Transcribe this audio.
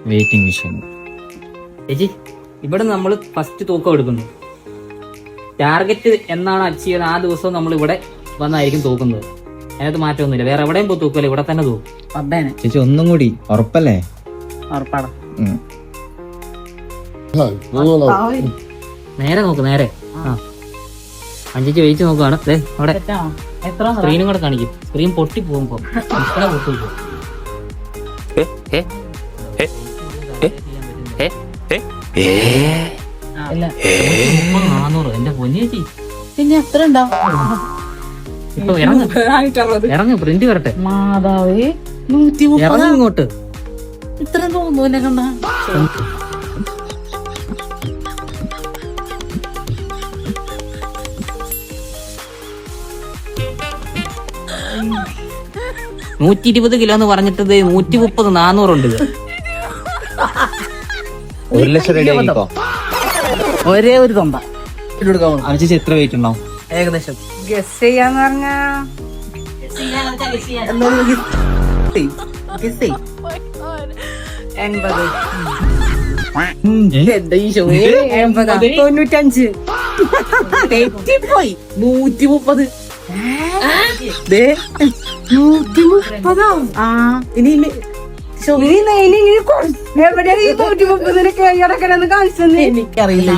Waiting machine. ചേച്ചി ഇവിടെ നമ്മൾ ഫസ്റ്റ് തൂക്കം എടുക്കുന്നു. ടാർഗറ്റ് എന്നാണ് അച്ചീവ് ചെയ്യുന്നത് ആ ദിവസം നമ്മൾ ഇവിടെ വന്നായിരിക്കും തൂക്കുന്നത്. അതിനകത്ത് മാറ്റമൊന്നുമില്ല. വേറെ എവിടെയും പോയി തൂക്കല്ലേ, ഇവിടെ തന്നെ തൂക്കും. ചേച്ചി ഒന്നും കൂടി ഉറപ്പല്ലേ? നേരെ നോക്ക്, നേരെ. ആ അഞ്ചേച്ചി വെയിറ്റ് നോക്കുവാണ്. അവിടെ സ്ക്രീനും കൂടെ കാണിക്കും. സ്ക്രീൻ പൊട്ടി പോകുമ്പോ പൊട്ടി പോകും. 400. എന്റെ പൊന്നേച്ചി പിന്നെ എത്ര ഉണ്ടാവും? ഇപ്പൊ ഇറങ്ങ് പ്രിന്റ് വരട്ടെ. മാതാവേ 130 ഇറങ്ങി ഇങ്ങോട്ട്. ഇത്ര തോന്നുന്നു എന്നെ കണ്ട. 120 കിലോ എന്ന് പറഞ്ഞിട്ട് 130, 400 ഉണ്ട്. 1 ലക്ഷം റെഡി ആയിക്കോ. ഒരേ ഒരു തൊണ്ട ചേച്ചി എത്ര വെയിറ്റ് ഉണ്ടാവും ഏകദേശം? ഗസ് ചെയ്യാന്ന് പറഞ്ഞാ 95 തെറ്റിപ്പോയി. 130. 130. ആ ഇനി എവിടെയാണ് ഈ 130 കാണിച്ചു? എനിക്കറിയില്ല.